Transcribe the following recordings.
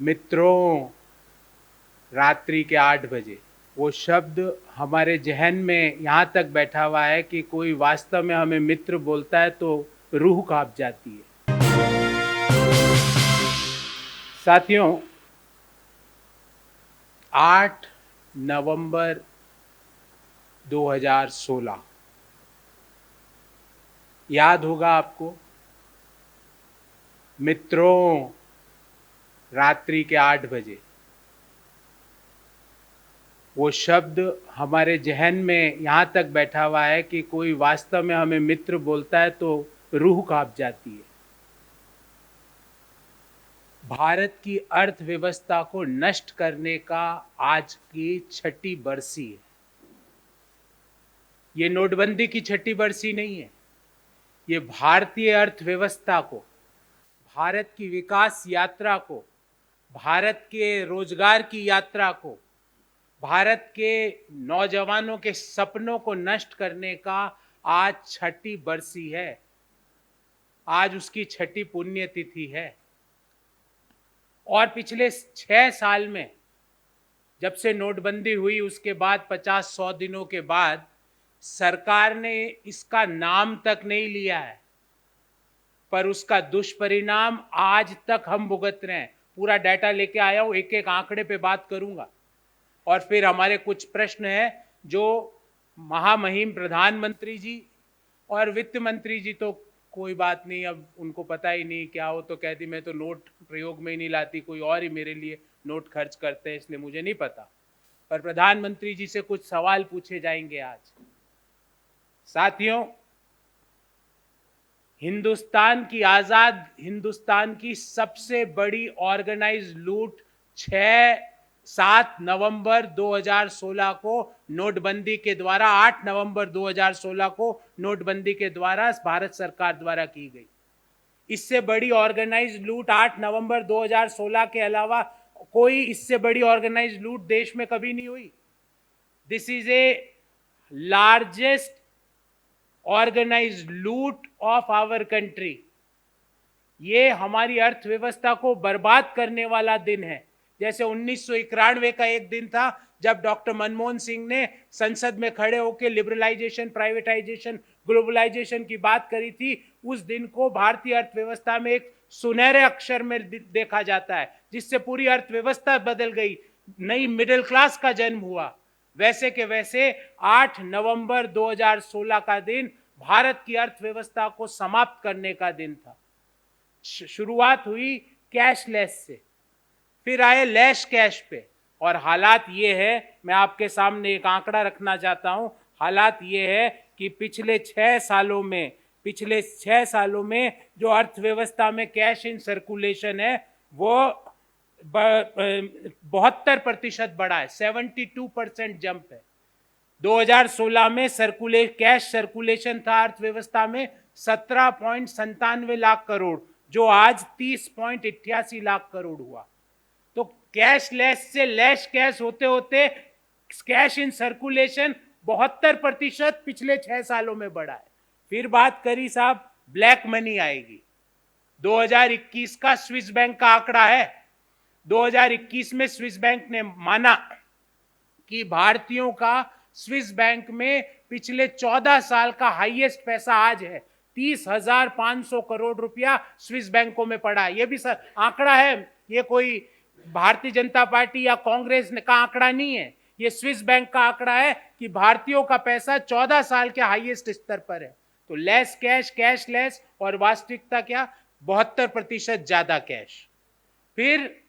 मित्रों, रात्रि के 8 बजे वो शब्द हमारे जहन में यहाँ तक बैठा हुआ है कि कोई वास्तव में हमें मित्र बोलता है तो रूह कांप जाती है। साथियों, 8 नवंबर 2016 याद होगा आपको। मित्रों, रात्रि के 8 बजे वो शब्द हमारे जहन में यहाँ तक बैठा हुआ है कि कोई वास्तव में हमें मित्र बोलता है तो रूह कांप जाती है। भारत की अर्थव्यवस्था को नष्ट करने का आज की छठी बरसी है। ये नोटबंदी की छठी बरसी नहीं है। ये भारतीय अर्थव्यवस्था को, भारत की विकास यात्रा को, भारत के रोजगार की यात्रा को, भारत के नौजवानों के सपनों को नष्ट करने का आज छठी बरसी है। आज उसकी छठी पुण्यतिथि है। और पिछले 6 साल में, जब से नोटबंदी हुई उसके बाद 50-100 दिनों के बाद सरकार ने इसका नाम तक नहीं लिया है, पर उसका दुष्परिणाम आज तक हम भुगत रहे हैं। पूरा डाटा लेके आया हूं, एक एक आंकड़े पे बात करूंगा और फिर हमारे कुछ प्रश्न हैं जो महामहिम प्रधानमंत्री जी और वित्त मंत्री जी तो कोई बात नहीं, अब उनको पता ही नहीं क्या हो तो कहती मैं तो नोट प्रयोग में ही नहीं लाती, कोई और ही मेरे लिए नोट खर्च करते हैं इसलिए मुझे नहीं पता। पर प्रधानमंत्री जी से कुछ सवाल पूछे जाएंगे आज। साथियों, हिंदुस्तान की सबसे बड़ी ऑर्गेनाइज लूट 7 नवंबर 2016 को नोटबंदी के द्वारा, 8 नवंबर 2016 को नोटबंदी के द्वारा भारत सरकार द्वारा की गई। इससे बड़ी ऑर्गेनाइज लूट 8 नवंबर 2016 के अलावा कोई इससे बड़ी ऑर्गेनाइज लूट देश में कभी नहीं हुई। This is a largest organized loot of our country. ये हमारी अर्थव्यवस्था को बर्बाद करने वाला दिन है। जैसे 1991 का एक दिन था जब डॉक्टर मनमोहन सिंह ने संसद में खड़े होकर लिबरलाइजेशन, प्राइवेटाइजेशन, ग्लोबलाइजेशन की बात करी थी। उस दिन को भारतीय अर्थव्यवस्था में एक सुनहरे अक्षर में देखा जाता है, जिससे पूरी अर्थव्यवस्था बदल गई, नई मिडिल क्लास का जन्म हुआ। वैसे के वैसे 8 नवंबर 2016 का दिन भारत की अर्थव्यवस्था को समाप्त करने का दिन था। शुरुआत हुई कैशलेस से, फिर आए लैश कैश पे, और हालात ये है, मैं आपके सामने एक आंकड़ा रखना चाहता हूं। हालात ये है कि पिछले 6 सालों में जो अर्थव्यवस्था में कैश इन सर्कुलेशन है वो 72% बढ़ा है, 72% जंप है। 2016 में कैश सर्कुलेशन था अर्थव्यवस्था में 17.97 लाख करोड़, जो आज 30.88 लाख करोड़ हुआ। तो कैशलेस से लैश कैश होते होते कैश इन सर्कुलेशन 72% पिछले 6 सालों में बढ़ा है। फिर बात करी साहब, ब्लैक मनी आएगी। 2021 का स्विस बैंक का आंकड़ा है। 2021 में स्विस बैंक ने माना कि भारतीयों का स्विस बैंक में पिछले 14 साल का हाईएस्ट पैसा आज है। 30,500 करोड़ रुपया स्विस बैंकों में पड़ा है। ये भी सर आंकड़ा है, ये कोई भारतीय जनता पार्टी या कांग्रेस का आंकड़ा नहीं है, ये स्विस बैंक का आंकड़ा है कि भारतीयों का पैसा 14 साल के हाईएस्ट स्तर पर है। तो लेस कैश, कैशलेस, और वास्तविकता क्या, 72% ज्यादा कैश। फिर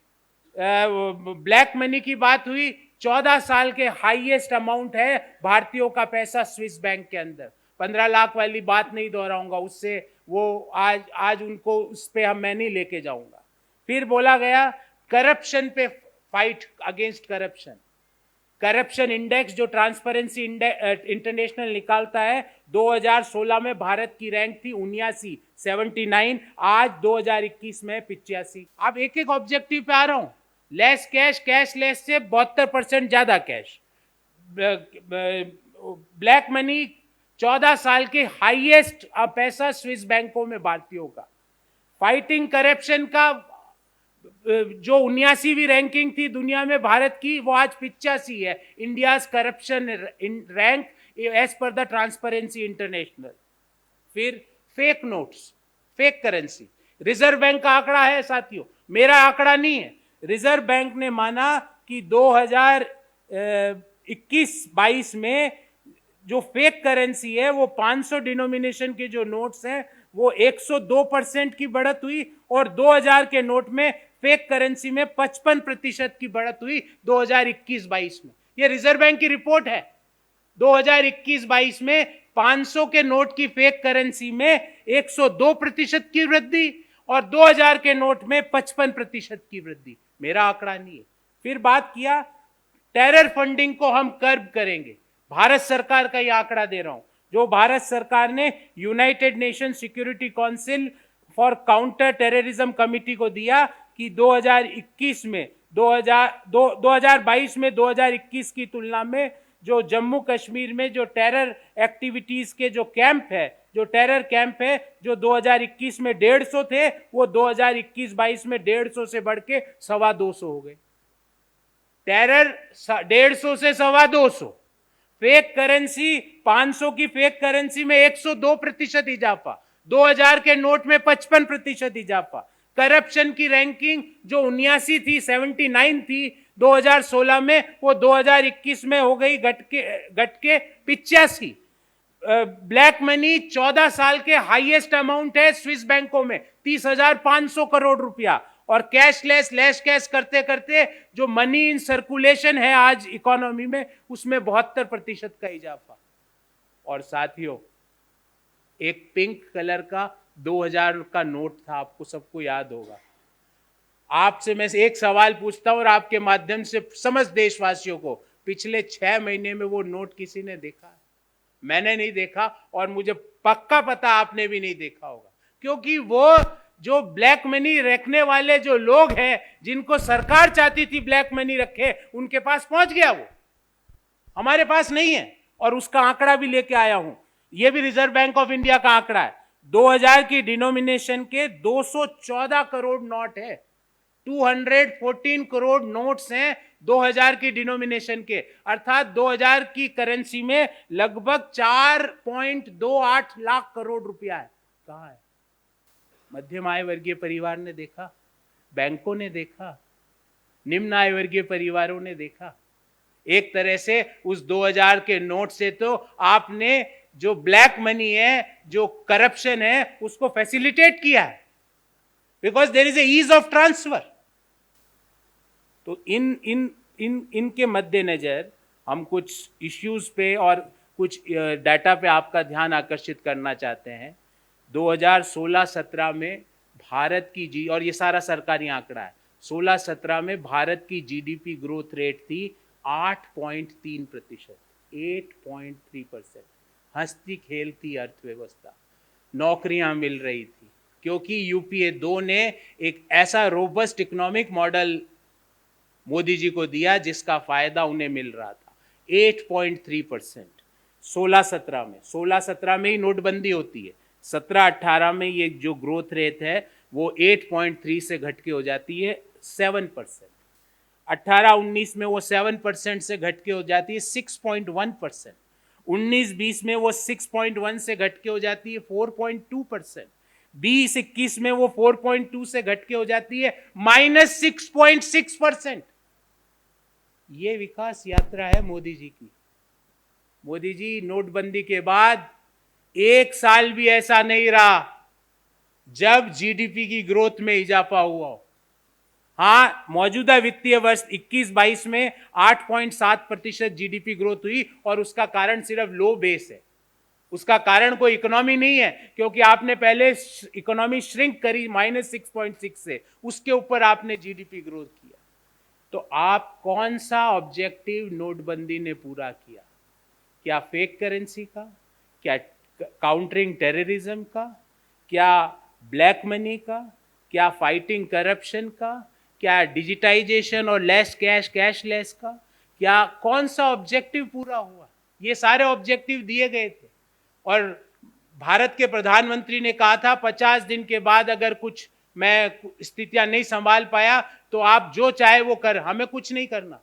ब्लैक मनी की बात हुई, 14 साल के हाईएस्ट अमाउंट है भारतीयों का पैसा स्विस बैंक के अंदर। 15 लाख वाली बात नहीं दोहराऊंगा, उससे वो आज उनको उस पे मैं नहीं लेके जाऊंगा। फिर बोला गया करप्शन पे फाइट अगेंस्ट करप्शन इंडेक्स जो ट्रांसपेरेंसी इंटरनेशनल निकालता है, 2016 में भारत की रैंक थी 79, आज 2021 में 85। अब एक एक ऑब्जेक्टिव पे आ रहा हूं। लेस कैश, कैशलेस से 72% ज्यादा कैश। ब्लैक मनी 14 साल के हाईएस्ट पैसा स्विस बैंकों में भारतीयों का। फाइटिंग करप्शन का जो 79वीं रैंकिंग थी दुनिया में भारत की, वो आज 85 है। India's corruption rank as per the Transparency International. फिर fake notes, fake currency, Reserve Bank का आंकड़ा है साथियों, मेरा आंकड़ा नहीं है। रिजर्व बैंक ने माना कि 2021-22 में जो फेक करेंसी है, वो 500 डिनोमिनेशन के जो नोट्स हैं, वो 102% की बढ़त हुई, और 2000 के नोट में फेक करेंसी में 55% की बढ़त हुई 2021-22 में। ये रिजर्व बैंक की रिपोर्ट है। 2021-22 में 500 के नोट की फेक करेंसी में 102% की वृद्धि, और 2000 के नोट में 55% की वृद्धि। मेरा आंकड़ा नहीं है। फिर बात किया टेरर फंडिंग को हम कर्ब करेंगे। भारत सरकार का यह आंकड़ा दे रहा हूं, जो भारत सरकार ने United nation security council for counter terrorism committee को दिया कि 2022 में 2021 की तुलना में जो जम्मू कश्मीर में जो टेरर एक्टिविटीज के जो कैंप है, जो टेरर कैंप है, जो 2021 में 150 थे, वो 2021-22 में 150 से बढ़ के 225 हो गए। टेरर 150 से 225, फेक करेंसी 500 की फेक करेंसी में 102% इजाफा, 2000 के नोट में 55% इजाफा। करप्शन की रैंकिंग जो 79 थी, 79 थी 2016 में, वो 2021 में हो गई घट के 85। ब्लैक मनी 14 साल के हाईएस्ट अमाउंट है स्विस बैंकों में, 30,500 करोड़ रुपया। और कैशलेस, लेस कैश करते करते जो मनी इन सर्कुलेशन है आज इकोनॉमी में, उसमें 72% का इजाफा। और साथियों, एक पिंक कलर का 2000 का नोट था, आपको सबको याद होगा। आपसे मैं एक सवाल पूछता हूं और आपके माध्यम से समस्त देशवासियों को, पिछले 6 महीने में वो नोट किसी ने देखा? मैंने नहीं देखा, और मुझे पक्का पता आपने भी नहीं देखा होगा, क्योंकि वो जो ब्लैक मनी रखने वाले जो लोग हैं, जिनको सरकार चाहती थी ब्लैक मनी रखे, उनके पास पहुंच गया वो, हमारे पास नहीं है। और उसका आंकड़ा भी लेके आया हूं, ये भी रिजर्व बैंक ऑफ इंडिया का आंकड़ा है। 2000 की डिनोमिनेशन के 214 करोड़ नोट है, 214 करोड़ नोट्स हैं 2000 की डिनोमिनेशन के, अर्थात 2000 की करेंसी में लगभग 4.28 लाख करोड़ रुपया है। कहां है? मध्यम आय वर्गीय परिवार ने देखा, बैंकों ने देखा, निम्न आय वर्गीय परिवारों ने देखा। एक तरह से उस 2000 के नोट से तो आपने जो ब्लैक मनी है, जो करप्शन है, उसको फैसिलिटेट किया है, because there is a ease of transfer. तो इनके मद्देनजर हम कुछ इश्यूज पे और कुछ डाटा पे आपका ध्यान आकर्षित करना चाहते हैं। 2016-17 में भारत की और ये सारा सरकारी आंकड़ा है, 16-17 में भारत की जीडीपी ग्रोथ रेट थी 8.3%, 8.3%। हंसती खेलती अर्थव्यवस्था, नौकरियां मिल रही थी, क्योंकि यूपीए 2 ने एक ऐसा robust economic model Modi ji को दिया जिसका फायदा उन्हें मिल रहा था। 8.3% 16-17 में ही नोटबंदी होती है। 17-18 में ये जो ग्रोथ रेट है वो 8.3 से घट के हो जाती है 7%। 18-19 में वो 7% से घट के हो जाती है 6.1%। 19-20 में वो 6.1 से घट के हो जाती है 4.2%। 20-21 में वो 4.2 से घट के हो जाती है -6.6%। ये विकास यात्रा है मोदी जी की। मोदी जी नोटबंदी के बाद एक साल भी ऐसा नहीं रहा जब जीडीपी की ग्रोथ में इजाफा हुआ हो। हाँ, मौजूदा वित्तीय वर्ष 21-22 में 8.7% जीडीपी ग्रोथ हुई, और उसका कारण सिर्फ लो बेस है, उसका कारण कोई इकोनॉमी नहीं है, क्योंकि आपने पहले इकोनॉमी श्रिंक करी -6.6 से, उसके ऊपर आपने जीडीपी ग्रोथ किया। तो आप कौन सा ऑब्जेक्टिव नोटबंदी ने पूरा किया? क्या फेक करेंसी का? क्या काउंटरिंग टेररिज्म का? क्या ब्लैक मनी का? क्या फाइटिंग करप्शन का? क्या डिजिटाइजेशन और लेस कैश, कैशलेस का? क्या कौन सा ऑब्जेक्टिव पूरा हुआ? ये सारे ऑब्जेक्टिव दिए गए थे, और भारत के प्रधानमंत्री ने कहा था 50 दिन के बाद अगर कुछ मैं स्थितियां नहीं संभाल पाया, तो आप जो चाहे वो कर, हमें कुछ नहीं करना।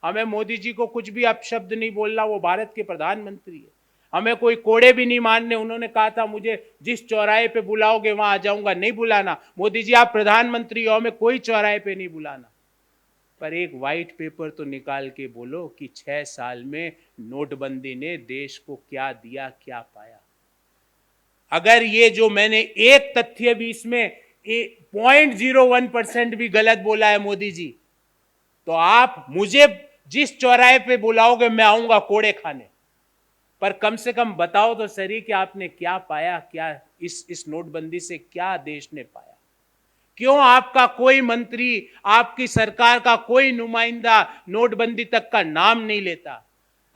हमें मोदी जी को कुछ भी अपशब्द नहीं बोलना, वो भारत के प्रधानमंत्री है। हमें कोई कोड़े भी नहीं मारने। उन्होंने कहा था मुझे जिस चौराहे पे बुलाओगे वहां आ जाऊंगा, नहीं बुलाना। मोदी जी आप प्रधानमंत्री हो, हमें कोई चौराहे पे नहीं बुलाना। पर एक व्हाइट पेपर तो निकाल के बोलो कि 6 साल में नोटबंदी ने देश को क्या दिया, क्या पाया। अगर ये जो मैंने एक तथ्य भी इसमें 0.01% भी गलत बोला है मोदी जी, तो आप मुझे जिस चौराहे पे बुलाओगे मैं आऊंगा कोड़े खाने। पर कम से कम बताओ तो सही कि आपने क्या पाया, क्या इस नोटबंदी से क्या देश ने पाया। क्यों आपका कोई मंत्री, आपकी सरकार का कोई नुमाइंदा नोटबंदी तक का नाम नहीं लेता।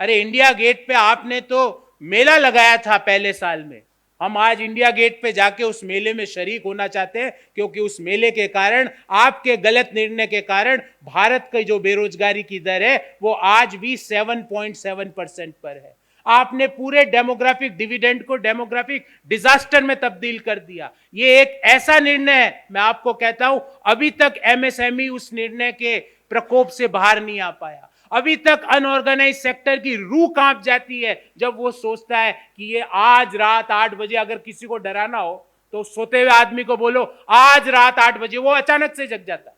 अरे इंडिया गेट पे आपने तो मेला लगाया था पहले साल में। हम आज इंडिया गेट पे जाके उस मेले में शरीक होना चाहते हैं, क्योंकि उस मेले के कारण, आपके गलत निर्णय के कारण भारत की जो बेरोजगारी की दर है वो आज भी 7.7% पर है। आपने पूरे डेमोग्राफिक डिविडेंड को डेमोग्राफिक डिजास्टर में तब्दील कर दिया। ये एक ऐसा निर्णय है, मैं आपको कहता हूं, अभी तक एमएसएमई उस निर्णय के प्रकोप से बाहर नहीं आ पाया। अभी तक अनऑर्गेनाइज सेक्टर की रूह कांप जाती है जब वो सोचता है कि ये आज रात 8 बजे, अगर किसी को डराना हो तो सोते हुए आदमी को बोलो आज रात 8 बजे, वो अचानक से जग जाता है।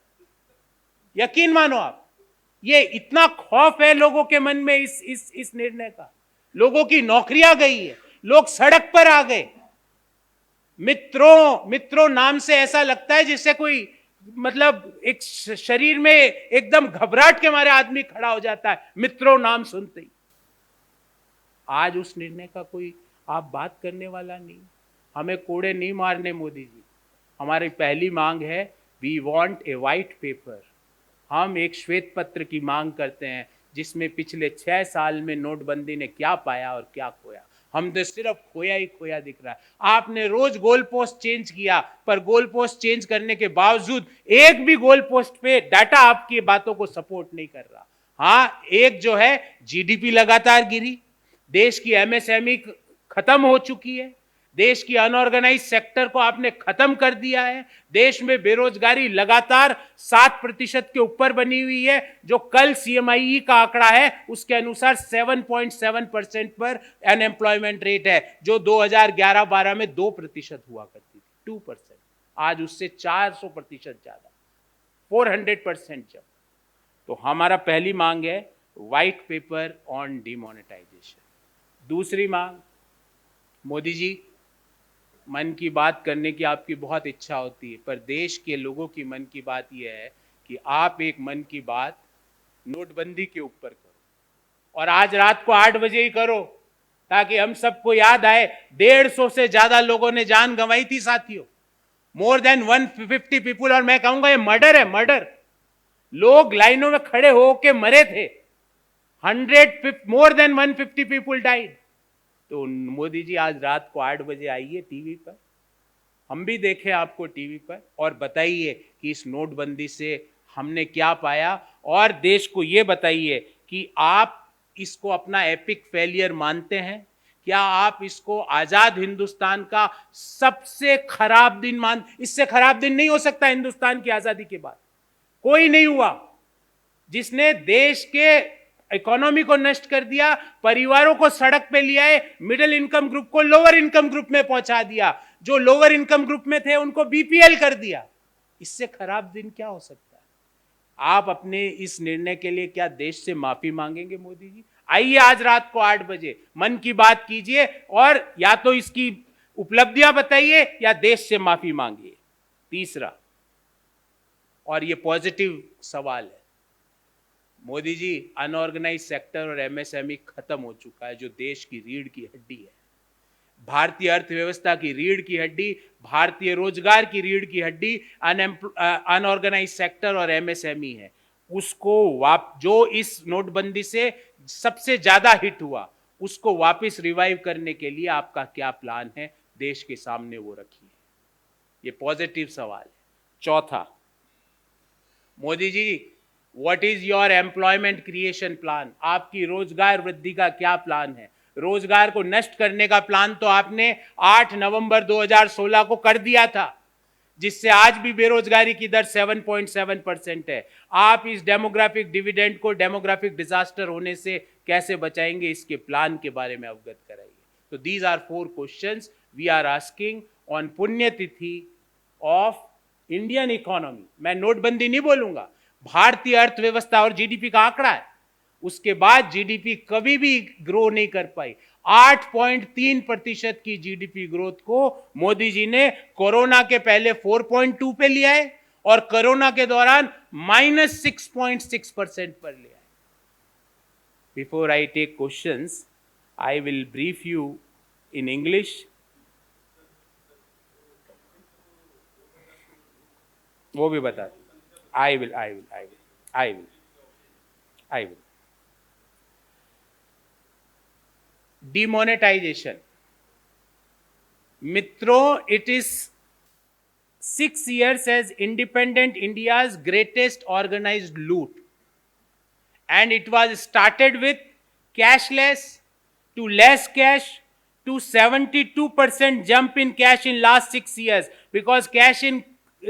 यकीन मानो आप, ये इतना खौफ है लोगों के मन में इस निर्णय का। लोगों की नौकरियां गई है, लोग सड़क पर आ गए। मित्रों नाम से ऐसा लगता है जिससे कोई, मतलब एक शरीर में एकदम घबराहट के मारे आदमी खड़ा हो जाता है मित्रों नाम सुनते ही। आज उस निर्णय का कोई आप बात करने वाला नहीं। हमें कोड़े नहीं मारने मोदी जी। हमारी पहली मांग है, we want a white paper. हम एक श्वेत पत्र की मांग करते हैं जिसमें पिछले 6 साल में नोटबंदी ने क्या पाया और क्या खोया। हम तो सिर्फ खोया ही खोया दिख रहा है। आपने रोज गोल पोस्ट चेंज किया, पर गोल पोस्ट चेंज करने के बावजूद एक भी गोल पोस्ट पे डाटा आपकी बातों को सपोर्ट नहीं कर रहा। हाँ, एक जो है जीडीपी लगातार गिरी, देश की एमएसएमई खत्म हो चुकी है, देश की अनऑर्गेनाइज सेक्टर को आपने खत्म कर दिया है, देश में बेरोजगारी लगातार 7% के ऊपर बनी हुई है। जो कल सीएमआई का आंकड़ा है उसके अनुसार 7.7% पर अनएम्प्लॉयमेंट रेट है, जो 2011-12 में 2% हुआ करती थी, 2%। आज उससे 400% ज्यादा, 400% जब। तो हमारा पहली मांग है व्हाइट पेपर ऑन डिमोनेटाइजेशन। दूसरी मांग, मोदी जी, मन की बात करने की आपकी बहुत इच्छा होती है, पर देश के लोगों की मन की बात यह है कि आप एक मन की बात नोटबंदी के ऊपर करो, और आज रात को 8 बजे ही करो, ताकि हम सबको याद आए 150 से ज्यादा लोगों ने जान गंवाई थी साथियों, मोर देन 150 पीपुल। और मैं कहूंगा ये मर्डर है, मर्डर। लोग लाइनों में खड़े होके मरे थे, मोर देन 150 पीपुल डाइड। तो मोदी जी आज रात को 8 बजे आइए टीवी पर, हम भी देखें आपको टीवी पर, और बताइए कि इस नोटबंदी से हमने क्या पाया, और देश को यह बताइए कि आप इसको अपना एपिक फेलियर मानते हैं। क्या आप इसको आजाद हिंदुस्तान का सबसे खराब दिन इससे खराब दिन नहीं हो सकता हिंदुस्तान की आजादी के बाद, कोई नहीं हुआ, जिसने देश के इकोनॉमी को नष्ट कर दिया, परिवारों को सड़क पे ले आए, मिडिल इनकम ग्रुप को लोअर इनकम ग्रुप में पहुंचा दिया, जो लोअर इनकम ग्रुप में थे उनको बीपीएल कर दिया। इससे खराब दिन क्या हो सकता है? आप अपने इस निर्णय के लिए क्या देश से माफी मांगेंगे मोदी जी? आइए आज रात को 8 बजे मन की बात कीजिए, और या तो इसकी उपलब्धियां बताइए या देश से माफी मांगिए। तीसरा, और ये पॉजिटिव सवाल है, मोदी जी, अनऑर्गेनाइज सेक्टर और एमएसएमई खत्म हो चुका है, जो देश की रीढ़ की हड्डी है, भारतीय अर्थव्यवस्था की रीढ़ की हड्डी, भारतीय रोजगार की रीढ़ की हड्डी अनऑर्गेनाइज सेक्टर और एमएसएमई है। उसको जो इस नोटबंदी से सबसे ज्यादा हिट हुआ, उसको वापस रिवाइव करने के लिए आपका क्या प्लान है, देश के सामने वो रखिए। ये पॉजिटिव सवाल है। चौथा, Modi ji, what is your employment creation plan? आपकी रोजगार वृद्धि का क्या प्लान है? रोजगार को नष्ट करने का प्लान तो आपने 8 नवंबर 2016 को कर दिया था, जिससे आज भी बेरोजगारी की दर 7.7% है। आप इस डेमोग्राफिक डिविडेंड को डेमोग्राफिक डिजास्टर होने से कैसे बचाएंगे, इसके प्लान के बारे में अवगत कराइए। तो these are 4 questions we are asking on पुण्यतिथि ऑफ इंडियन इकोनॉमी। मैं नोटबंदी नहीं बोलूंगा, भारतीय अर्थव्यवस्था और जीडीपी का आंकड़ा है। उसके बाद जीडीपी कभी भी ग्रो नहीं कर पाई। 8.3% की जीडीपी ग्रोथ को मोदी जी ने कोरोना के पहले 4.2 पे लिया है और कोरोना के दौरान -6.6% पर लिया है। Before I take questions, I will brief you in English. वो भी बता, I will I will I will I will I will demonetization. Mitro, it is 6 years as independent India's greatest organized loot. And it was started with cashless to less cash to 72% jump in cash in last 6 years, because cash in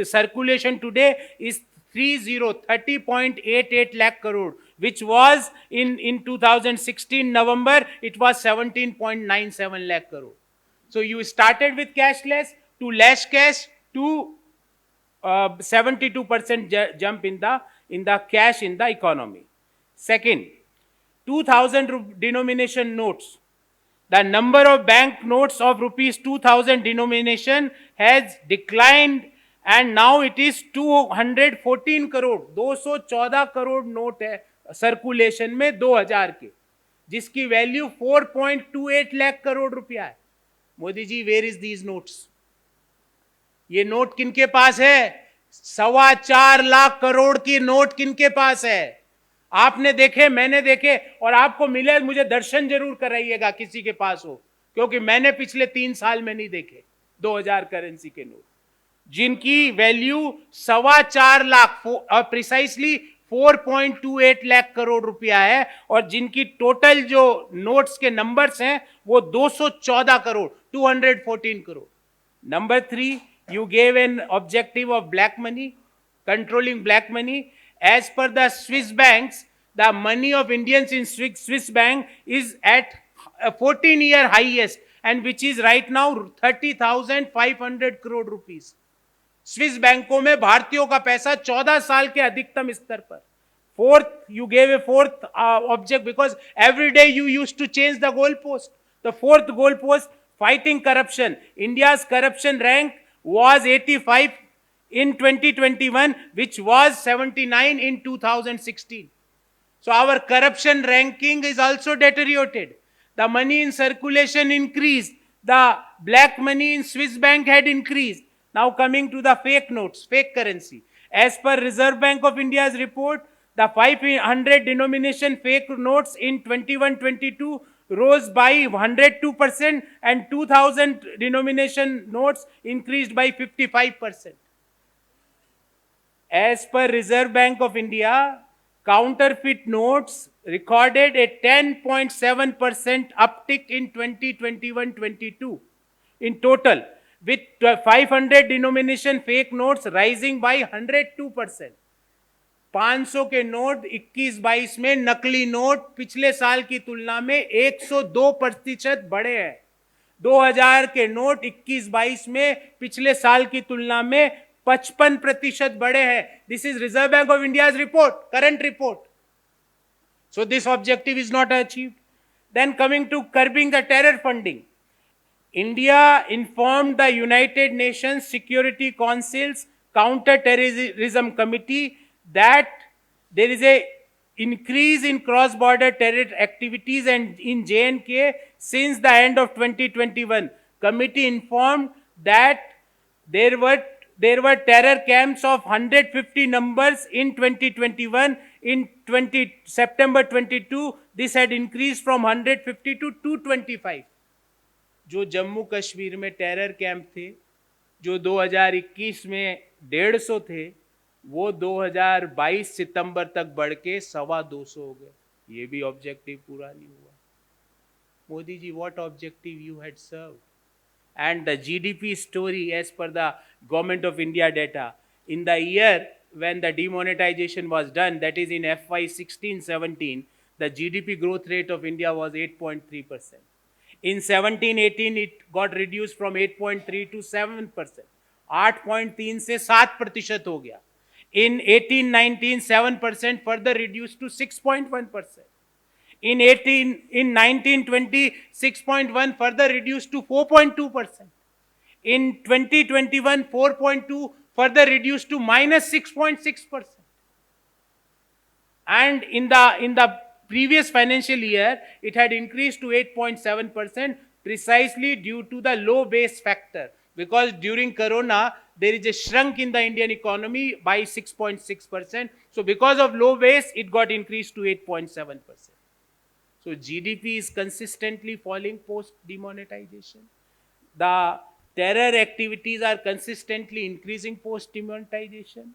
circulation today is 30.88 lakh crore, which was in 2016 November, it was 17.97 lakh crore. So you started with cashless to less cash to 72% jump in the cash in the economy. Second, 2000 denomination notes. The number of bank notes of rupees 2000 denomination has declined and now it is 214 crore. 214 crore note है circulation में 2000 के, जिसकी value 4.28 lakh crore रुपया है। Modi ji, where is these notes? ये note किनके पास है? 4.25 लाख करोड़ की नोट किनके पास है? आपने देखे, मैंने देखे, और आपको मिले मुझे दर्शन जरूर कराइएगा किसी के पास हो, क्योंकि मैंने पिछले 3 साल में नहीं देखे 2000 करेंसी के नोट जिनकी वैल्यू 4.25 लाख और प्रिसाइसली 4.28 लाख करोड़ रुपया है, और जिनकी टोटल जो नोट्स के नंबर्स हैं वो 214 crore, 214 crore. Number 3, you gave an objective of black money, controlling black money. As per the Swiss banks, the money of Indians in Swiss bank is at a 14-year highest, and which is right now 30,500 crore rupees. Swiss बैंकों में भारतीयों का पैसा 14 साल के अधिकतम स्तर पर। Fourth, you gave a fourth object because every day you used to change the goal post. The fourth goal post, fighting corruption. India's corruption rank was 85 in 2021, which was 79 in 2016. So our corruption ranking is also deteriorated. The money in circulation increased. The black money in Swiss bank had increased. Now coming to the fake notes, fake currency. As per Reserve Bank of India's report, the 500 denomination fake notes in 21-22 rose by 102% and 2000 denomination notes increased by 55%. As per Reserve Bank of India, counterfeit notes recorded a 10.7% uptick in 2021-22 in total, with 500 denomination fake notes rising by 102%. 500 के note 21-22 में, नकली note पिछले साल की तुलना में 102% बढ़े हैं। 2000 के नोट 21-22 में पिछले साल की तुलना में 55% बढ़े हैं। This is reserve bank of India's report, current report. So this objective is not achieved. Then coming to curbing the terror funding, India informed the United Nations Security Council's Counter-Terrorism Committee that there is a increase in cross-border terror activities and in J&K since the end of 2021. Committee informed that there were terror camps of 150 numbers in 2021. In September 22, this had increased from 150 to 225. जो जम्मू कश्मीर में terror camp थे, जो 2021 में 150 थे, वो 2022 सितंबर तक बढ़ के 225 हो गए। ये भी ऑब्जेक्टिव पूरा नहीं हुआ। Modi ji, what objective you had serve? And the GDP story, as per the Government of India data, in the year when the demonetization was done, that is in FY 16-17, the GDP growth rate of India was 8.3%. In 17-18, it got reduced from 8.3 to 7%. 8.3 से 7% हो गया. In 18-19, 7% further reduced to 6.1%. In 1920, 6.1 further reduced to 4.2%. In 2021, 4.2 further reduced to minus 6.6%. And in the previous financial year, it had increased to 8.7% precisely due to the low base factor. Because during Corona, there is a shrunk in the Indian economy by 6.6%. So because of low base, it got increased to 8.7%. So GDP is consistently falling post demonetization. The terror activities are consistently increasing post demonetization.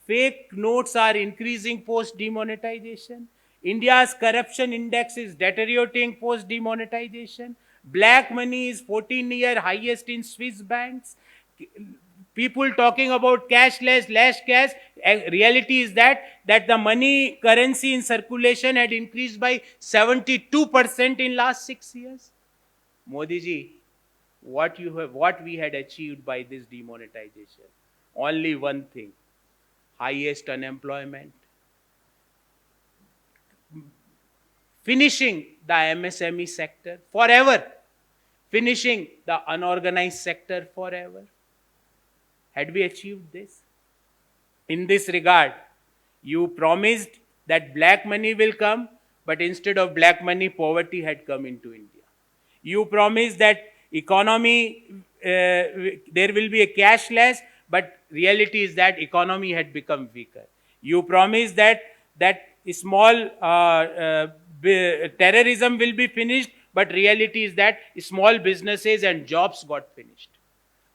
Fake notes are increasing post demonetization. India's corruption index is deteriorating post demonetization. Black money is 14-year highest in Swiss banks. People talking about cashless, less cash. Reality is that the money currency in circulation had increased by 72% in last 6 years. Modi ji, what we had achieved by this demonetization? Only one thing: highest unemployment, finishing the MSME sector forever, finishing the unorganized sector forever. Had we achieved this? In this regard, you promised that black money will come, but instead of black money, poverty had come into India. You promised that economy, there will be a cashless, but reality is that economy had become weaker. You promised that small terrorism will be finished, but reality is that small businesses and jobs got finished.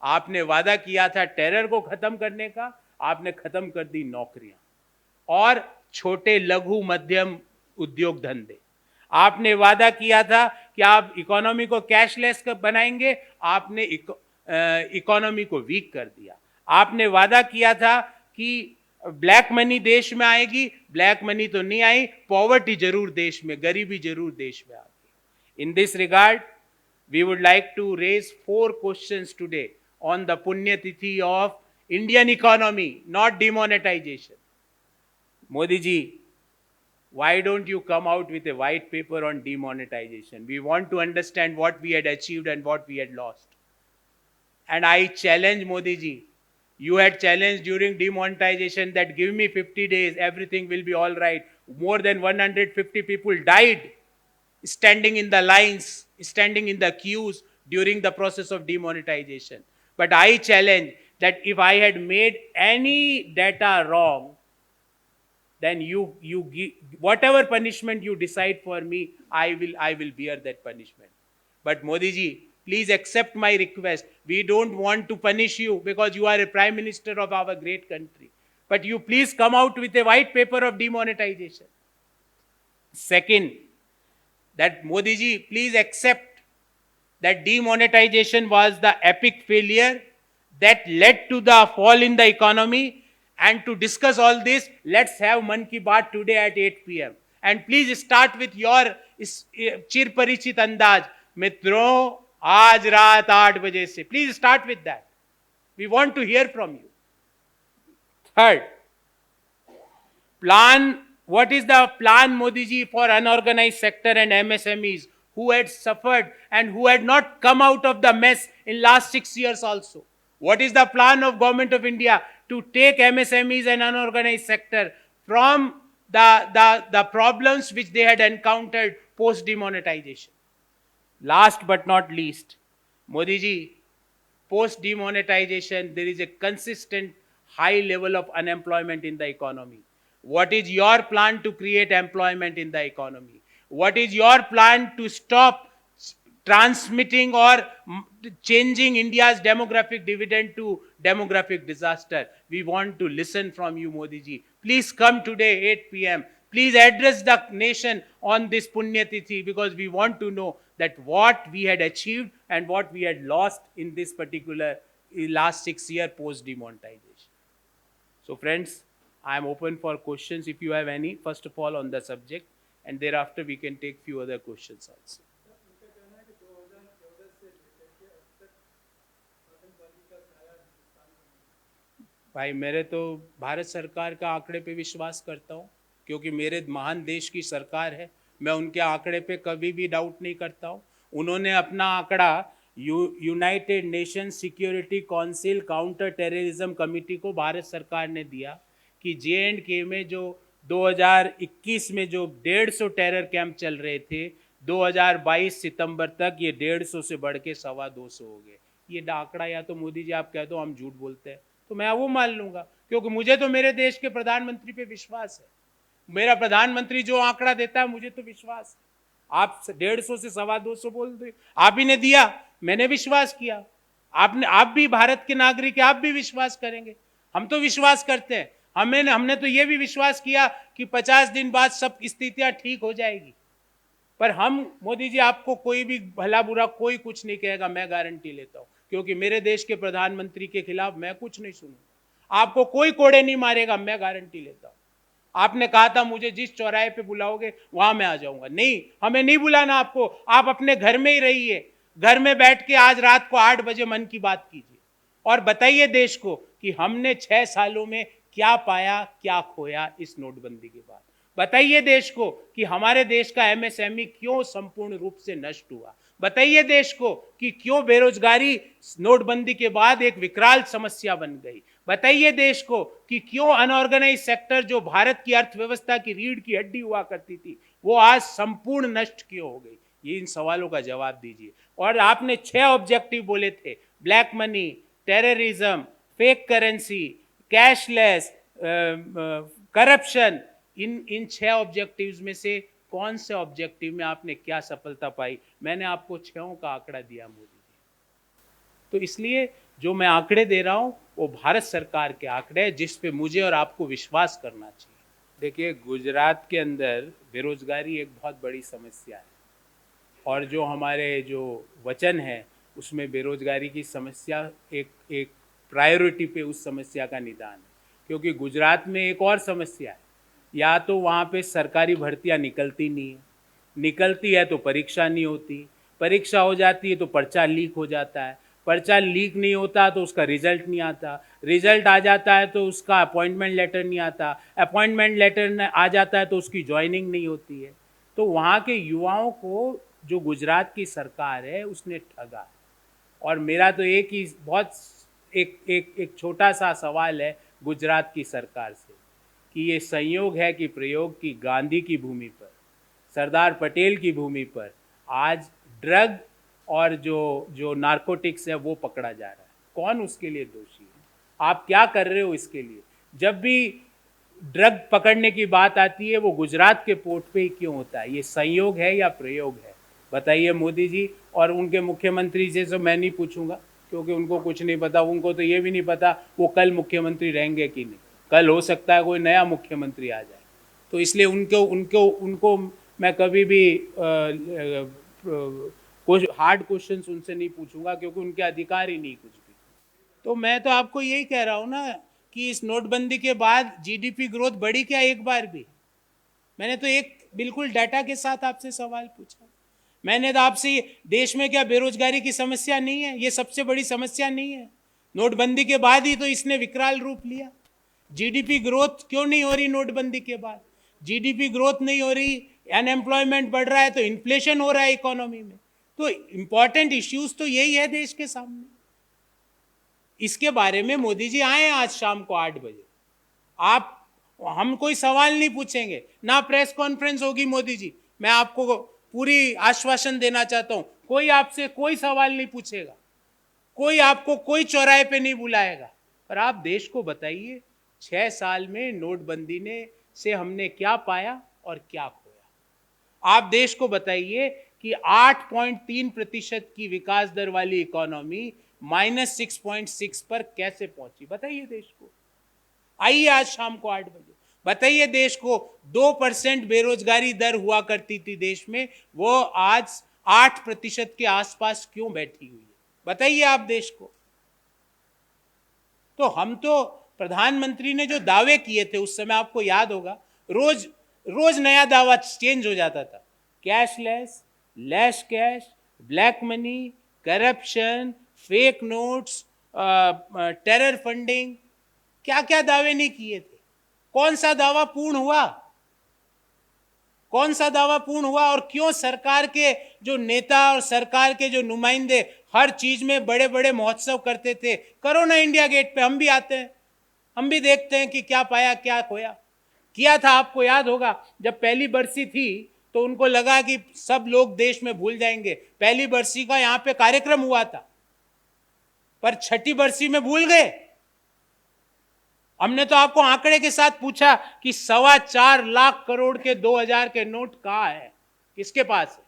आपने वादा किया था terror को खत्म करने का, आपने खत्म कर दी नौकरियां और छोटे लघु मध्यम उद्योग धंधे. आपने वादा किया था कि आप इकोनॉमी को कैशलेस बनाएंगे, आपने इकोनॉमी को वीक कर दिया. आपने वादा किया था कि ब्लैक मनी देश में आएगी, ब्लैक मनी तो नहीं आई, पॉवर्टी जरूर देश में, गरीबी जरूर देश में आ गई. In this regard we would like to raise 4 questions today on the Punya Tithi of Indian economy, not demonetization. Modi ji, why don't you come out with a white paper on demonetization? We want to understand what we had achieved and what we had lost. And I challenge Modi ji. You had challenged during demonetization that give me 50 days, everything will be all right. More than 150 people died standing in the lines, standing in the queues during the process of demonetization. But I challenge that if I had made any data wrong, then you whatever punishment you decide for me, I will bear that punishment. But Modi ji, please accept my request. We don't want to punish you because you are a prime minister of our great country. But you please come out with a white paper of demonetization. Second, that Modi ji, please accept that demonetization was the epic failure that led to the fall in the economy. And to discuss all this, let's have Mann Ki Baat today at 8 p.m. And please start with your chir parichit andaz. Mitron, aaj raat 8 baje se. Please start with that. We want to hear from you. Third, what is the plan, Modi ji, for unorganized sector and MSMEs who had suffered and who had not come out of the mess in last 6 years also? What is the plan of Government of India to take MSMEs and unorganized sector from the problems which they had encountered post demonetization? Last but not least, Modi ji, post demonetization, there is a consistent high level of unemployment in the economy. What is your plan to create employment in the economy? What is your plan to stop transmitting or changing India's demographic dividend to demographic disaster? We want to listen from you, Modi ji. Please come today, 8 p.m. Please address the nation on this Punyatithi, because we want to know that what we had achieved and what we had lost in this particular last 6 year post demonetization. So friends, I am open for questions if you have any, first of all on the subject, and thereafter we can take few other questions also. भाई मेरे तो भारत सरकार का आंकड़े पे विश्वास करता हूँ, क्योंकि मेरे महान देश की सरकार है, मैं उनके आंकड़े पे कभी भी डाउट नहीं करता हूँ। उन्होंने अपना आंकड़ा United nation security council counter terrorism committee को भारत सरकार ने दिया कि JNK में जो 2021 में जो 150 टेरर कैंप चल रहे थे, 2022 सितंबर तक ये 150 से बढ़ के 225 हो गए। ये आंकड़ा या तो मोदी जी आप कह दो हम झूठ बोलते हैं तो मैं वो मान लूंगा, क्योंकि मुझे तो मेरे देश के प्रधानमंत्री पे विश्वास है। मेरा प्रधानमंत्री जो आंकड़ा देता है मुझे तो विश्वास है। आप 150 से 225 बोल दो, आप ही ने दिया, मैंने विश्वास किया। आप भी भारत के नागरिक, आप भी विश्वास करेंगे। हम तो विश्वास करते हैं। हमने तो ये भी विश्वास किया कि 50 दिन बाद सब स्थितियां ठीक हो जाएगी। पर हम मोदी जी आपको कोई भी भला बुरा कोई कुछ नहीं कहेगा, मैं गारंटी लेता हूं, क्योंकि मेरे देश के प्रधानमंत्री के खिलाफ मैं कुछ नहीं सुनूंगा। आपको कोई कोड़े नहीं मारेगा, मैं गारंटी लेता हूं। आपने कहा था मुझे जिस चौराहे पे बुलाओगे वहां मैं आ जाऊंगा, नहीं, हमें नहीं बुलाना आपको। आप अपने घर में ही रहिए, घर में बैठ के आज रात को 8 बजे मन की बात कीजिए और बताइए देश को कि हमने 6 सालों में क्या पाया, क्या खोया इस नोटबंदी के बाद। बताइए देश को कि हमारे देश का MSME क्यों संपूर्ण रूप से नष्ट हुआ। बताइए देश को कि क्यों बेरोजगारी नोटबंदी के बाद एक विकराल समस्या बन गई। बताइए देश को कि क्यों अनऑर्गेनाइज सेक्टर जो भारत की अर्थव्यवस्था की रीढ़ की हड्डी हुआ करती थी वो आज संपूर्ण नष्ट क्यों हो गई। ये इन सवालों का जवाब दीजिए। और आपने 6 ऑब्जेक्टिव बोले थे, black money, terrorism, fake currency, cashless, corruption, इन 6 ऑब्जेक्टिव्स में से कौन से ऑब्जेक्टिव में आपने क्या सफलता पाई। मैंने आपको 6 का आंकड़ा दिया मोदी जी। तो इसलिए जो मैं आंकड़े दे रहा हूं वो भारत सरकार के आंकड़े हैं जिस पे मुझे और आपको विश्वास करना चाहिए। देखिए, गुजरात के अंदर बेरोजगारी एक बहुत बड़ी समस्या है और जो हमारे जो वचन है उसमें बेरोजगारी की समस्या एक प्रायोरिटी पे उस समस्या का निदान है। क्योंकि गुजरात में एक और समस्या है, या तो वहाँ पे सरकारी भर्तियाँ निकलती नहीं है, निकलती है तो परीक्षा नहीं होती, परीक्षा हो जाती है तो पर्चा लीक हो जाता है, पर्चा लीक नहीं होता तो उसका रिजल्ट नहीं आता, रिजल्ट आ जाता है तो उसका अपॉइंटमेंट लेटर नहीं आता, अपॉइंटमेंट लेटर आ जाता है तो उसकी ज्वाइनिंग नहीं होती है। तो वहाँ के युवाओं को जो गुजरात की सरकार है उसने ठगा है। और मेरा तो एक ही बहुत एक छोटा सा सवाल है गुजरात की सरकार से कि ये संयोग है कि प्रयोग की गांधी की भूमि पर, सरदार पटेल की भूमि पर आज ड्रग और जो नारकोटिक्स है वो पकड़ा जा रहा है। कौन उसके लिए दोषी है? आप क्या कर रहे हो इसके लिए? जब भी ड्रग पकड़ने की बात आती है वो गुजरात के पोर्ट पे ही क्यों होता है? ये संयोग है या प्रयोग है? बताइए मोदी जी। और उनके मुख्यमंत्री से तो मैं नहीं पूछूंगा क्योंकि उनको कुछ नहीं पता। उनको तो ये भी नहीं पता वो कल मुख्यमंत्री रहेंगे कि नहीं। कल हो सकता है कोई नया मुख्यमंत्री आ जाए। तो इसलिए उनको मैं कभी भी हार्ड क्वेश्चंस उनसे नहीं पूछूंगा क्योंकि उनके अधिकार ही नहीं कुछ भी। तो मैं तो आपको यही कह रहा हूँ ना कि इस नोटबंदी के बाद GDP ग्रोथ बढ़ी क्या एक बार भी? मैंने तो एक बिल्कुल डाटा के साथ आपसे सवाल पूछा। मैंने तो आपसे देश में क्या बेरोजगारी की समस्या नहीं है? ये सबसे बड़ी समस्या नहीं है? नोटबंदी के बाद ही तो इसने विकराल रूप लिया। GDP ग्रोथ क्यों नहीं हो रही नोटबंदी के बाद? GDP ग्रोथ नहीं हो रही, अनएम्प्लॉयमेंट बढ़ रहा है तो इन्फ्लेशन हो रहा है इकोनॉमी में। तो इंपॉर्टेंट इश्यूज तो यही है देश के सामने। इसके बारे में मोदी जी आए आज शाम को 8 बजे। हम कोई सवाल नहीं पूछेंगे, ना प्रेस कॉन्फ्रेंस होगी मोदी जी। मैं आपको पूरी आश्वासन देना चाहता हूं, कोई आपसे कोई सवाल नहीं पूछेगा, कोई आपको कोई चौराहे पे नहीं बुलाएगा। पर आप देश को बताइए 6 साल में नोटबंदी ने से हमने क्या पाया और क्या खोया। आप देश को बताइए कि 8.3% की विकास दर वाली इकोनॉमी -6.6 पर कैसे पहुंची? बताइए देश को। आइए आज शाम को 8 बजे। बताइए देश को, 2% बेरोजगारी दर हुआ करती थी देश में, वो आज 8% के आसपास क्यों बैठी हुई है? बताइए आप देश को। तो हम तो, प्रधानमंत्री ने जो दावे किए थे उस समय आपको याद होगा, रोज रोज नया दावा चेंज हो जाता था। Cashless, less cash, black money, corruption, fake notes, terror funding, क्या क्या दावे नहीं किए थे। कौन सा दावा पूर्ण हुआ? कौन सा दावा पूर्ण हुआ? और क्यों सरकार के जो नेता और सरकार के जो नुमाइंदे हर चीज में बड़े बड़े महोत्सव करते थे? करो ना इंडिया गेट पे, हम भी आते हैं, हम भी देखते हैं कि क्या पाया क्या खोया। किया था, आपको याद होगा, जब पहली बरसी थी तो उनको लगा कि सब लोग देश में भूल जाएंगे। पहली बरसी का यहां पे कार्यक्रम हुआ था, पर छठी बरसी में भूल गए। हमने तो आपको आंकड़े के साथ पूछा कि 4.25 लाख करोड़ के 2000 के नोट कहां है? किसके पास है?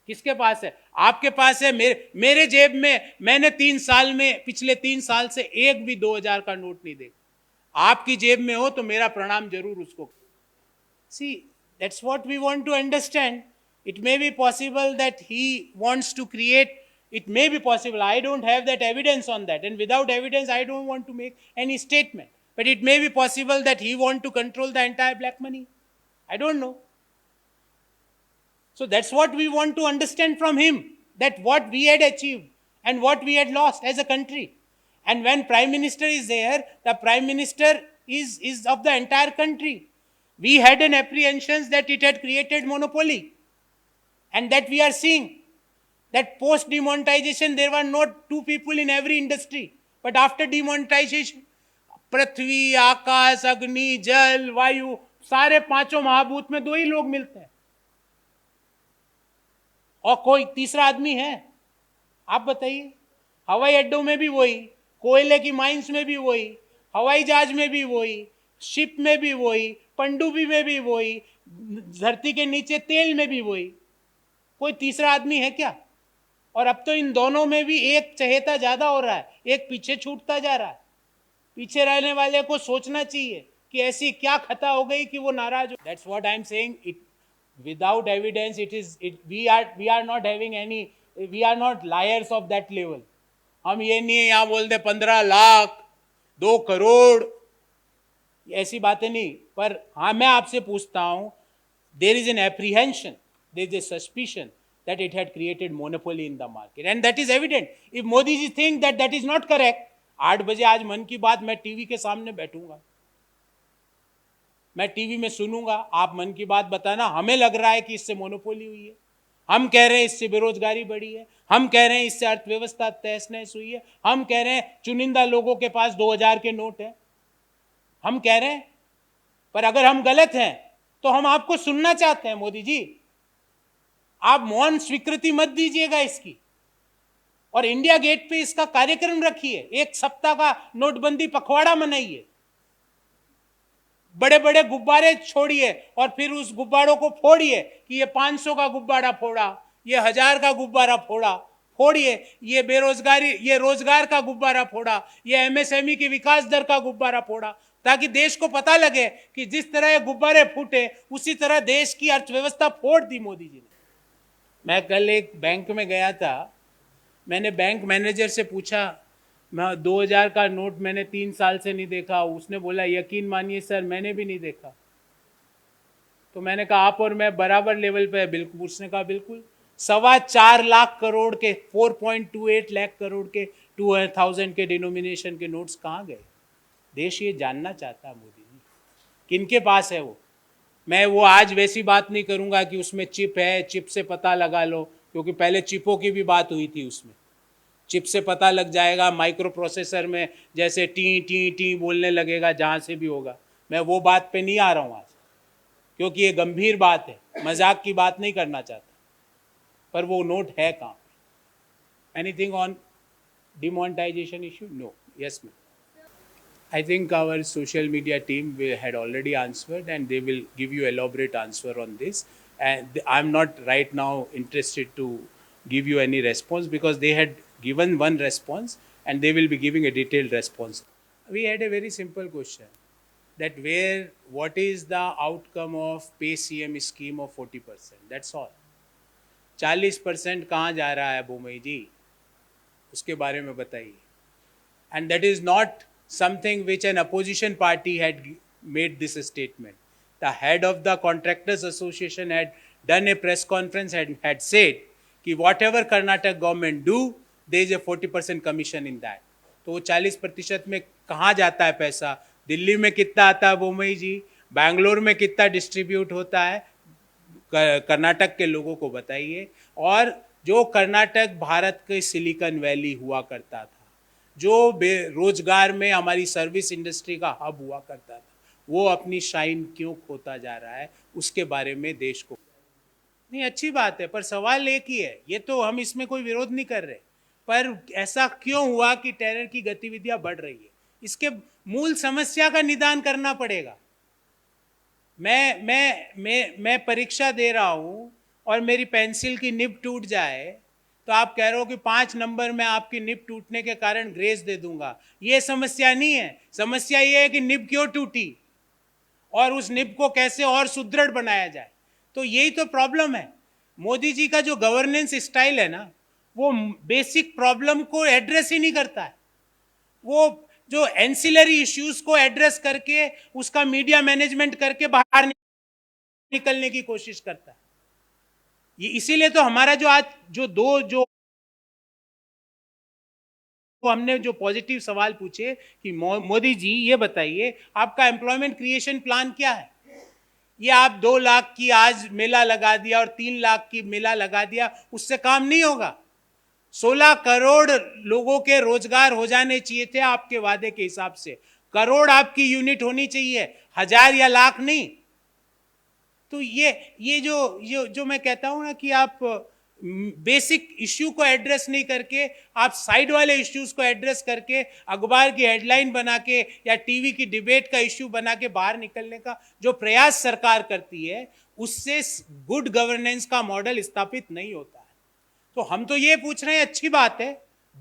किसके पास है? आपके पास है, मेरे जेब में। मैंने 3 साल में, पिछले 3 साल से एक भी 2000 का नोट नहीं देखा। आपकी जेब में हो तो मेरा प्रणाम जरूर उसको। सी, that's what we want to understand. It may be possible that he wants to create, it may be possible, I don't have that evidence on that, and without evidence I don't want to make any statement, but it may be possible that he want to control the entire black money. I don't know. So that's what we want to understand from him, that what we had achieved and what we had lost as a country. And when Prime Minister is there, the Prime Minister is of the entire country. We had an apprehension that it had created monopoly, and that we are seeing that post demonetization there were not two people in every industry, but after demonetization, पृथ्वी, आकाश, अग्नि, जल, वायु, सारे पांचों महाभूत में दो ही लोग मिलते हैं, और कोई तीसरा आदमी है? आप बताइए। हवाई अड्डों में भी वही, कोयले की माइंस में भी वही, हवाई जहाज में भी वही, शिप में भी वही, पनडुब्बी में भी वही, धरती के नीचे तेल में भी वही। कोई तीसरा आदमी है क्या? और अब तो इन दोनों में भी एक चहेता ज्यादा हो रहा है, एक पीछे छूटता जा रहा है। पीछे रहने वाले को सोचना चाहिए कि ऐसी क्या खता हो गई कि वो नाराज हो। That's what I am saying. It without evidence, we are not having any, we are not liars of that level. हम ये नहीं है यहां बोलते 15 लाख 2 करोड़, ऐसी बातें नहीं। पर हाँ, मैं आपसे पूछता हूं, there is an apprehension, there is a suspicion that it had created monopoly in the market, and that is evident. If Modi ji think that that is not correct, 8 बजे आज मन की बात मैं टीवी के सामने बैठूंगा, मैं टीवी में सुनूंगा, आप मन की बात बताना, हमें लग रहा है कि इससे मोनोपोली हुई है, हम कह रहे हैं इससे बेरोजगारी बढ़ी है, हम कह रहे हैं इससे अर्थव्यवस्था तहस नहस हुई है, हम कह रहे हैं चुनिंदा लोगों के पास 2000 के नोट हैं, हम कह रहे हैं। पर अगर हम गलत हैं तो हम आपको सुनना चाहते हैं। मोदी जी, आप मौन स्वीकृति मत दीजिएगा इसकी, और इंडिया गेट पे इसका कार्यक्रम रखिए, 1 सप्ताह का नोटबंदी पखवाड़ा मनाइए, बड़े बड़े गुब्बारे छोड़िए और फिर उस गुब्बारों को फोड़िए कि ये 500 का गुब्बारा फोड़ा, ये 1000 का गुब्बारा फोड़िए, ये बेरोजगारी, ये रोजगार का गुब्बारा फोड़ा, ये एमएसएमई की विकास दर का गुब्बारा फोड़ा, ताकि देश को पता लगे कि जिस तरह ये गुब्बारे फूटे उसी तरह देश की अर्थव्यवस्था फोड़ दी मोदी जी ने। मैं कल एक बैंक में गया था, मैंने बैंक मैनेजर से पूछा, मैं 2000 का नोट मैंने 3 साल से नहीं देखा। उसने बोला यकीन मानिए सर, मैंने भी नहीं देखा। तो मैंने कहा आप और मैं बराबर लेवल पे है। बिल्कुल। उसने कहा बिल्कुल। 4.25 लाख करोड़ के, 4.28 लाख करोड़ के 2000 के डिनोमिनेशन के नोट्स कहाँ गए? देश ये जानना चाहता है मोदी जी, किनके पास है वो। मैं वो आज वैसी बात नहीं करूंगा कि उसमें चिप है, चिप से पता लगा लो, क्योंकि पहले चिपों की भी बात हुई थी, उसमें चिप से पता लग जाएगा, माइक्रो प्रोसेसर में जैसे टी टी टी बोलने लगेगा जहाँ से भी होगा। मैं वो बात पे नहीं आ रहा हूँ आज, क्योंकि ये गंभीर बात है, मजाक की बात नहीं करना चाहता। पर वो नोट है कहाँ पे? Anything on demonetization issue? No. Yes ma'am. I think our social media team had already answered, and they will give you elaborate answer on this. And I'm not right now interested to give you any response, because they had given one response and they will be giving a detailed response. We had a very simple question. that where what is the outcome of pay CM scheme of 40%. That's all. 40% कहाँ जा रहा है बोमई जी, उसके बारे में बताइए. And that is not something which an opposition party had made this statement. The head of the Contractors Association had done a press conference and had said कि whatever Karnataka government do, there is a 40% commission in that. तो वो 40% में कहाँ जाता है पैसा, दिल्ली में कितना आता है बोमई जी, बैंगलोर में कितना डिस्ट्रीब्यूट होता है, कर्नाटक के लोगों को बताइए. और जो कर्नाटक भारत के सिलिकॉन वैली हुआ करता था, जो रोजगार में हमारी सर्विस इंडस्ट्री का हब हुआ करता था, वो अपनी शाइन क्यों खोता जा रहा है, उसके बारे में देश को. नहीं, अच्छी बात है, पर सवाल एक ही है, ये तो हम इसमें कोई विरोध नहीं कर रहे, पर ऐसा क्यों हुआ कि टेरर की गतिविधियां बढ़ रही है, इसके मूल समस्या का निदान करना पड़ेगा. मैं परीक्षा दे रहा हूं और मेरी पेंसिल की निब टूट जाए, तो आप कह रहे हो कि 5 नंबर में आपकी निब टूटने के कारण ग्रेस दे दूंगा. ये समस्या नहीं है. समस्या ये है कि निब क्यों टूटी और उस निब को कैसे और सुदृढ़ बनाया जाए. तो यही तो प्रॉब्लम है. मोदी जी का जो गवर्नेंस स्टाइल है ना, वो बेसिक प्रॉब्लम को एड्रेस ही नहीं करता है. वो जो एंसिलरी इश्यूज को एड्रेस करके उसका मीडिया मैनेजमेंट करके बाहर निकलने की कोशिश करता है. ये इसीलिए तो हमारा जो आज जो हमने जो पॉजिटिव सवाल पूछे कि मोदी जी ये बताइए आपका एम्प्लॉयमेंट क्रिएशन प्लान क्या है. ये आप 2 लाख की आज मेला लगा दिया और 3 लाख की मेला लगा दिया, उससे काम नहीं होगा. 16 करोड़ लोगों के रोजगार हो जाने चाहिए थे आपके वादे के हिसाब से. करोड़ आपकी यूनिट होनी चाहिए, 1000 या लाख नहीं. तो ये जो मैं कहता हूं ना कि आप बेसिक इश्यू को एड्रेस नहीं करके आप साइड वाले इश्यूज को एड्रेस करके अखबार की हेडलाइन बना के या टीवी की डिबेट का इश्यू बना के बाहर निकलने का जो प्रयास सरकार करती है, उससे गुड गवर्नेंस का मॉडल स्थापित नहीं होता है. तो हम तो ये पूछ रहे हैं, अच्छी बात है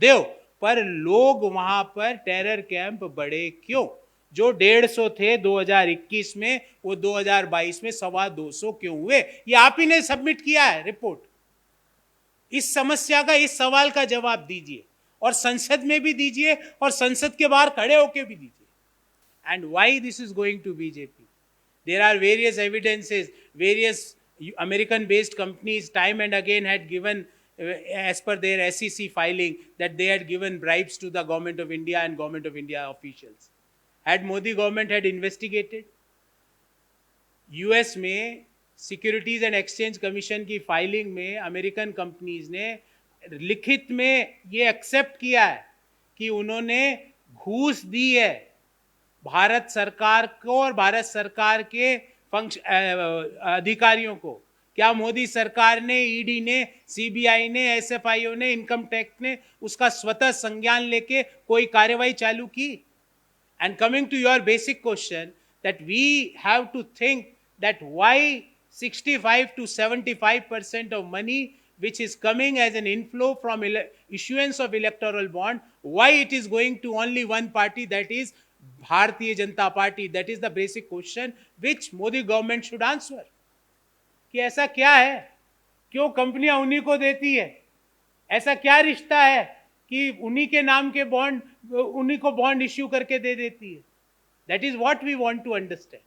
देव, पर लोग वहां पर टेरर कैंप बढ़े क्यों? जो 150 थे 2021 में, वो 2022 में 225 क्यों हुए? ये आप ही ने सबमिट किया है रिपोर्ट. इस समस्या का, इस सवाल का जवाब दीजिए और संसद में भी दीजिए और संसद के बाहर खड़े होकर भी दीजिए. And why this is going to BJP? There are various evidences. Various American based companies time and again had given as per their SEC filing that they had given bribes to the government of India and government of India officials. Had Modi government had investigated, US में securities and exchange commission की filing में American companies ने लिखित में ये accept किया है कि उन्होंने घूस दी है भारत सरकार को और भारत सरकार के अधिकारियों को. क्या मोदी सरकार ने, ईडी ने, सीबीआई ने, एसएफआईओ ने, इनकम टैक्स ने उसका स्वतः संज्ञान लेके कोई कार्यवाही चालू की? And coming to your basic question that we have to think that why 65 to 75% of money which is coming as an inflow from issuance of electoral bond, why it is going to only one party, that is Bharatiya Janata Party? That is the basic question which Modi government should answer. कि ऐसा क्या है, क्यों कंपनियां उन्हीं को देती है? ऐसा क्या रिश्ता है कि उन्हीं के नाम के बॉन्ड, उन्हीं को बॉन्ड इश्यू करके दे देती है? That is what we want to understand.